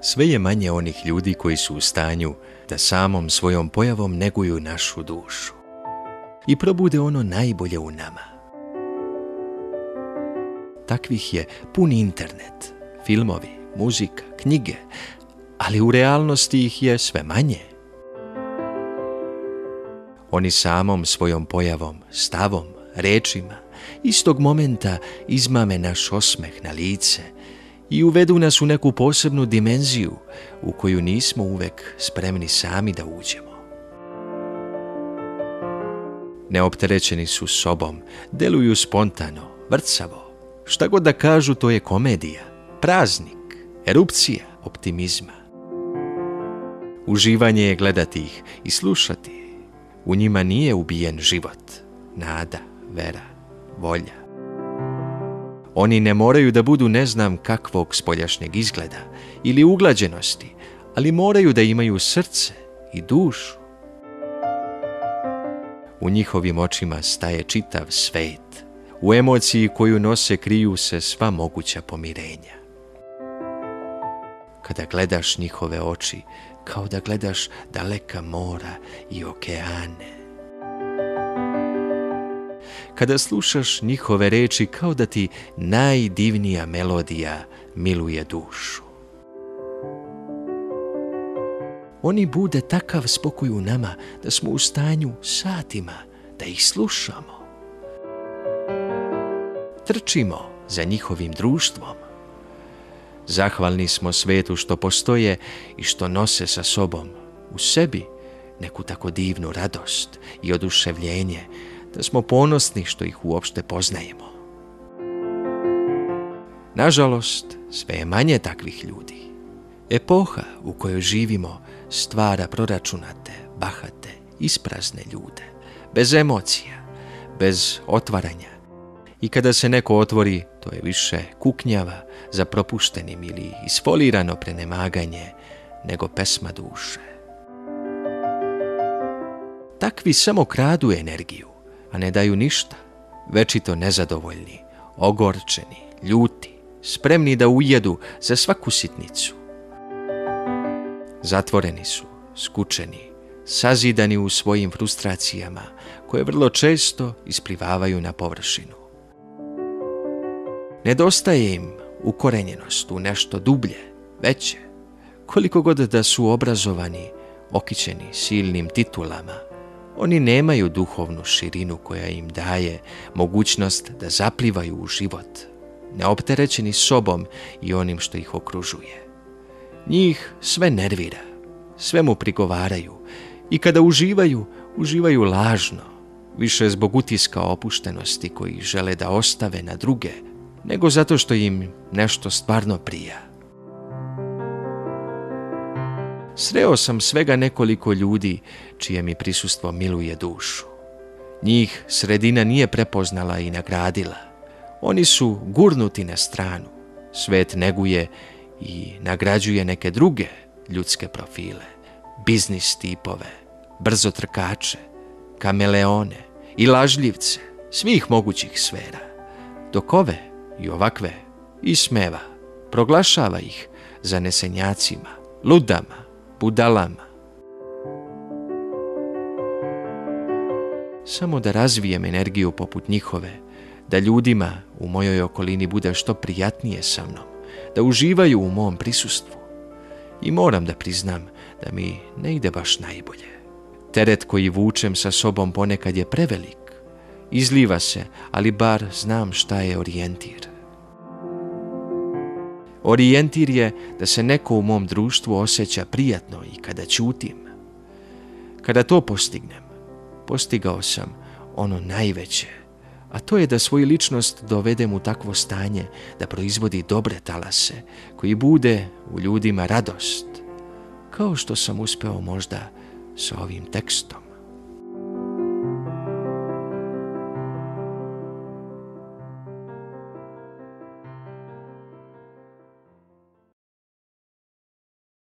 Sve je manje onih ljudi koji su u stanju da samom svojom pojavom neguju našu dušu i probude ono najbolje u nama. Takvih je pun internet, filmovi, muzika, knjige, ali u realnosti ih je sve manje. Oni samom svojom pojavom, stavom, rečima, istog momenta izmame naš osmeh na lice i uvedu nas u neku posebnu dimenziju u koju nismo uvek spremni sami da uđemo. Neopterećeni su sobom, deluju spontano, vrcavo. Šta god da kažu, to je komedija, praznik, erupcija optimizma. Uživanje je gledati ih i slušati. U njima nije ubijen život, nada, vera, volja. Oni ne moraju da budu ne znam kakvog spoljašnjeg izgleda ili uglađenosti, ali moraju da imaju srce i dušu. U njihovim očima staje čitav svet. U emociji koju nose kriju se sva moguća pomirenja. Kada gledaš njihove oči, kao da gledaš daleka mora i okeane. Kada slušaš njihove reči, kao da ti najdivnija melodija miluje dušu. Oni bude takav spokoj u nama da smo u stanju satima da ih slušamo. Trčimo za njihovim društvom. Zahvalni smo svetu što postoje i što nose sa sobom u sebi neku tako divnu radost i oduševljenje, da smo ponosni što ih uopšte poznajemo. Nažalost, sve je manje takvih ljudi. Epoha u kojoj živimo stvara proračunate, bahate, isprazne ljude, bez emocija, bez otvaranja. I kada se neko otvori, to je više kuknjava za propuštenim ili isfolirano prenemaganje nego pesma duše. Takvi samo kradu energiju, a ne daju ništa, večito nezadovoljni, ogorčeni, ljuti, spremni da ujedu za svaku sitnicu. Zatvoreni su, skučeni, sazidani u svojim frustracijama, koje vrlo često isplivavaju na površinu. Nedostaje im ukorenjenost u nešto dublje, veće, koliko god da su obrazovani, okićeni silnim titulama. Oni nemaju duhovnu širinu koja im daje mogućnost da zaplivaju u život, neopterećeni sobom i onim što ih okružuje. Njih sve nervira, sve mu prigovaraju i kada uživaju, uživaju lažno, više zbog utiska opuštenosti koji žele da ostave na druge, nego zato što im nešto stvarno prija. Sreo sam svega nekoliko ljudi čije mi prisustvo miluje dušu. Njih sredina nije prepoznala i nagradila. Oni su gurnuti na stranu. Svet neguje i nagrađuje neke druge ljudske profile, biznis tipove, brzotrkače, kameleone i lažljivce svih mogućih sfera. Dok ove i ovakve ismeva, proglašava ih zanesenjacima, ludama, budalama. Samo da razvijem energiju poput njihove, da ljudima u mojoj okolini bude što prijatnije sa mnom, da uživaju u mom prisustvu. I moram da priznam da mi ne ide baš najbolje. Teret koji vučem sa sobom ponekad je prevelik. Izliva se, ali bar znam šta je orijentir. Orijentir je da se neko u mom društvu osjeća prijatno i kada ćutim. Kada to postignem, postigao sam ono najveće, a to je da svoju ličnost dovedem u takvo stanje da proizvodi dobre talase koji bude u ljudima radost, kao što sam uspeo možda sa ovim tekstom.